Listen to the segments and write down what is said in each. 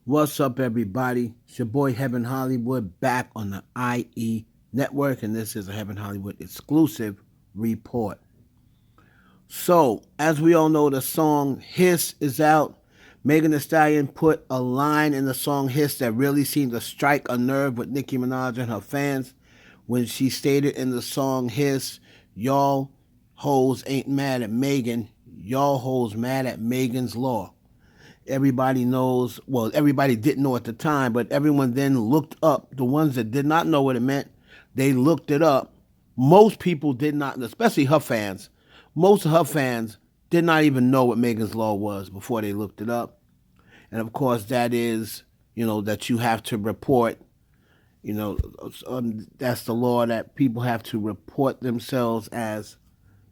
What's up, everybody? It's your boy Heaven Hollywood back on the IE network, and this is a Heaven Hollywood exclusive report. So, as we all know, the song Hiss is out. Megan Thee Stallion put a line in the song Hiss that really seemed to strike a nerve with Nicki Minaj and her fans when she stated in the song Hiss, "Y'all hoes ain't mad at Megan, y'all hoes mad at Megan's Law." Everybody knows, well, everybody didn't know at the time, but everyone then looked up. The ones that did not know what it meant, they looked it up. Most people did not, especially her fans. Most of her fans did not even know what Megan's Law was before they looked it up. And of course, that is, that you have to report, that's the law that people have to report themselves as,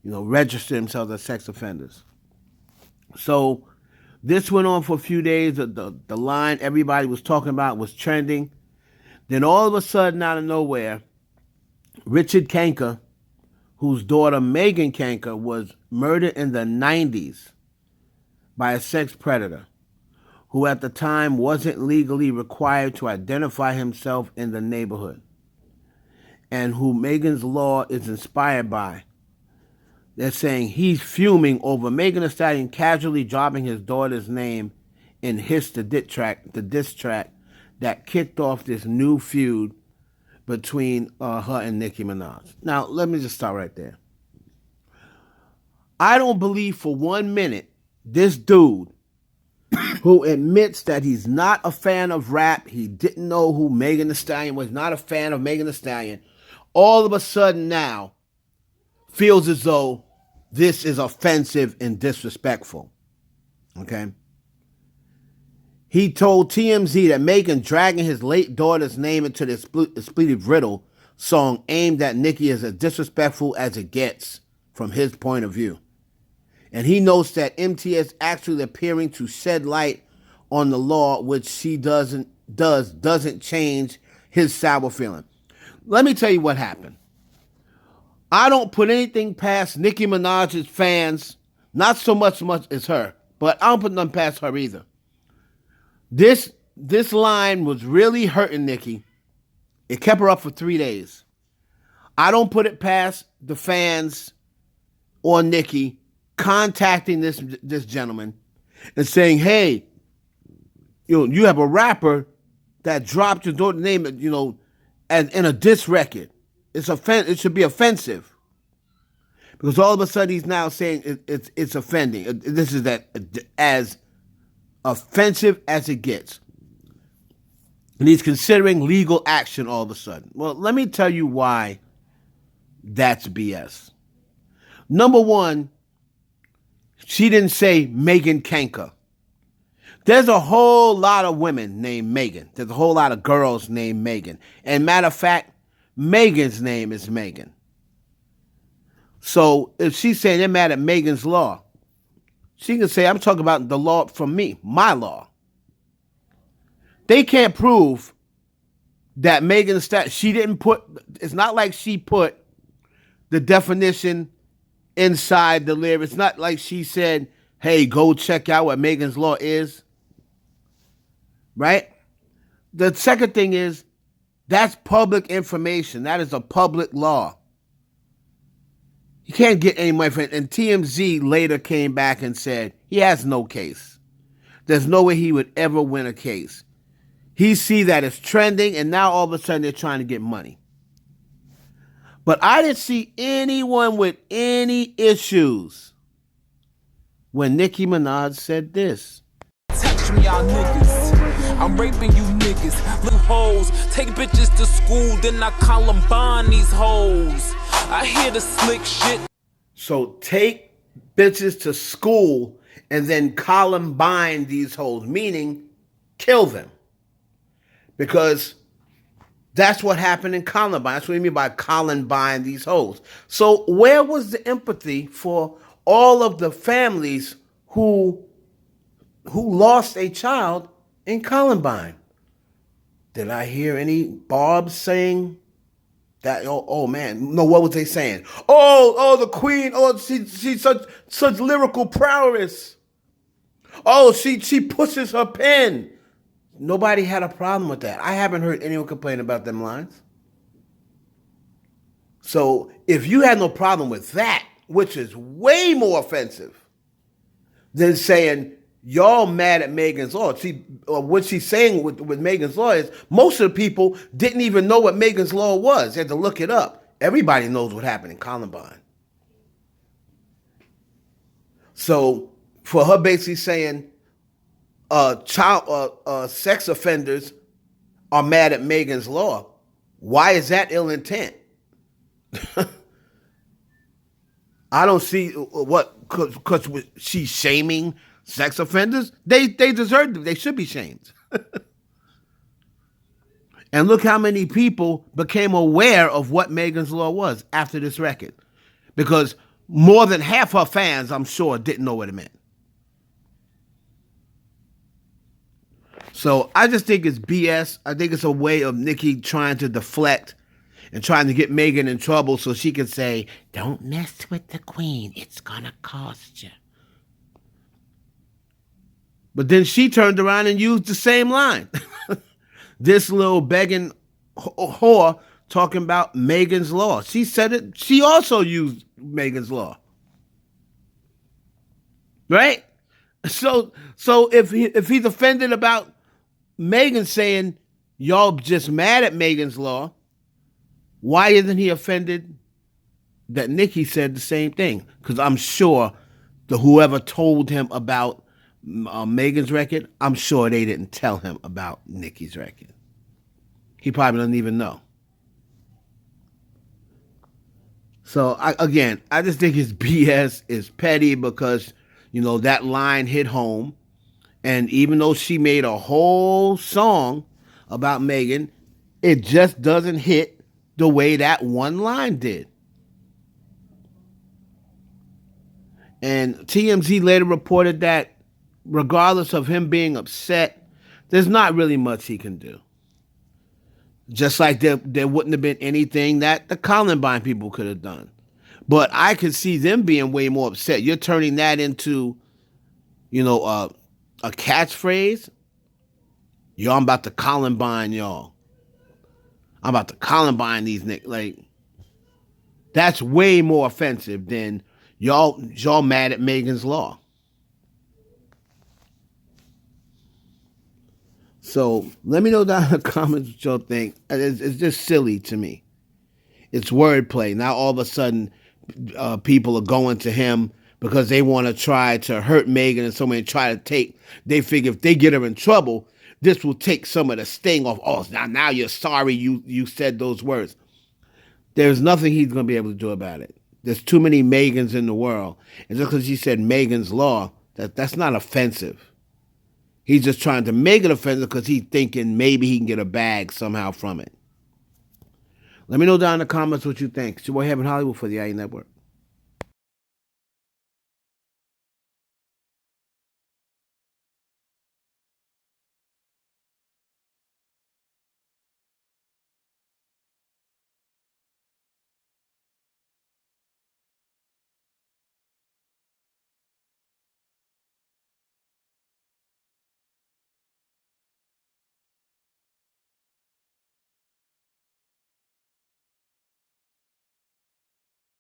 register themselves as sex offenders. So, this went on for a few days. The line everybody was talking about was trending. Then all of a sudden, out of nowhere, Richard Kanka, whose daughter Megan Kanka was murdered in the 90s by a sex predator, who at the time wasn't legally required to identify himself in the neighborhood, and who Megan's Law is inspired by. They're saying he's fuming over Megan Thee Stallion casually dropping his daughter's name in Hiss, the diss track that kicked off this new feud between her and Nicki Minaj. Now, let me just start right there. I don't believe for 1 minute this dude who admits that he's not a fan of rap, he didn't know who Megan Thee Stallion was, not a fan of Megan Thee Stallion, all of a sudden now feels as though this is offensive and disrespectful. Okay? He told TMZ that Megan dragging his late daughter's name into the expletive riddle song aimed at Nicki is as disrespectful as it gets from his point of view. And he notes that MTS actually appearing to shed light on the law, which she doesn't change his sour feeling. Let me tell you what happened. I don't put anything past Nicki Minaj's fans, not so much as her, but I don't put nothing past her either. This line was really hurting Nicki. It kept her up for 3 days. I don't put it past the fans or Nicki contacting this gentleman and saying, "Hey, you have a rapper that dropped your daughter's name, as in a diss record. It should be offensive." Because all of a sudden he's now saying it's offending. This is as offensive as it gets. And he's considering legal action all of a sudden. Well, let me tell you why that's BS. Number one, she didn't say Megan Kanka. There's a whole lot of women named Megan. There's a whole lot of girls named Megan. And matter of fact, Megan's name is Megan. So if she's saying they're mad at Megan's Law, she can say, I'm talking about the law from me, my law. They can't prove that Megan Thee she didn't put, it's not like she put the definition inside the lyrics. It's not like she said, hey, go check out what Megan's Law is. Right? The second thing is, that's public information. That is a public law. You can't get any money for it. And TMZ later came back and said he has no case. There's no way he would ever win a case. He see that it's trending, and now all of a sudden they're trying to get money. But I didn't see anyone with any issues when Nicki Minaj said this. Touch me, y'all niggas. I'm raping you niggas, little hoes. Take bitches to school, then I Columbine these hoes. I hear the slick shit. So take bitches to school and then Columbine these hoes, meaning kill them. Because that's what happened in Columbine. That's what I mean by Columbine these hoes. So where was the empathy for all of the families who lost a child in Columbine? Did I hear any Barbs saying that? Oh man, no. What was they saying? Oh, the queen. Oh, she's such lyrical prowess. Oh, she pushes her pen. Nobody had a problem with that. I haven't heard anyone complain about them lines. So if you had no problem with that, which is way more offensive than saying y'all mad at Megan's Law. See, what she's saying with Megan's Law is most of the people didn't even know what Megan's Law was. They had to look it up. Everybody knows what happened in Columbine. So for her basically saying sex offenders are mad at Megan's Law, why is that ill intent? I don't see because she's shaming sex offenders. They deserve it. They should be shamed. And look how many people became aware of what Megan's Law was after this record. Because more than half her fans, I'm sure, didn't know what it meant. So I just think it's BS. I think it's a way of Nicki trying to deflect and trying to get Megan in trouble so she can say, don't mess with the queen. It's going to cost you. But then she turned around and used the same line. This little begging whore talking about Megan's Law. She said it. She also used Megan's Law. Right? So if he's offended about Megan saying, y'all just mad at Megan's Law, why isn't he offended that Nicki said the same thing? Because I'm sure whoever told him about Megan's record, I'm sure they didn't tell him about Nicki's record. He probably doesn't even know. So I just think his BS is petty because, that line hit home. And even though she made a whole song about Megan, it just doesn't hit the way that one line did. And TMZ later reported that regardless of him being upset, there's not really much he can do. Just like there wouldn't have been anything that the Columbine people could have done. But I could see them being way more upset. You're turning that into, a catchphrase. Yo, I'm about to Columbine y'all. I'm about to Columbine these niggas. Like, that's way more offensive than y'all mad at Megan's Law. So let me know down in the comments what y'all think. It's just silly to me. It's wordplay. Now all of a sudden, people are going to him because they want to try to hurt Megan and so many try to take. They figure if they get her in trouble, this will take some of the sting off. Oh, now you're sorry you said those words. There's nothing he's going to be able to do about it. There's too many Megans in the world. And just because he said Megan's Law, that's not offensive. He's just trying to make it offensive because he's thinking maybe he can get a bag somehow from it. Let me know down in the comments what you think. It's your boy Heaven Hollywood for the IE Network.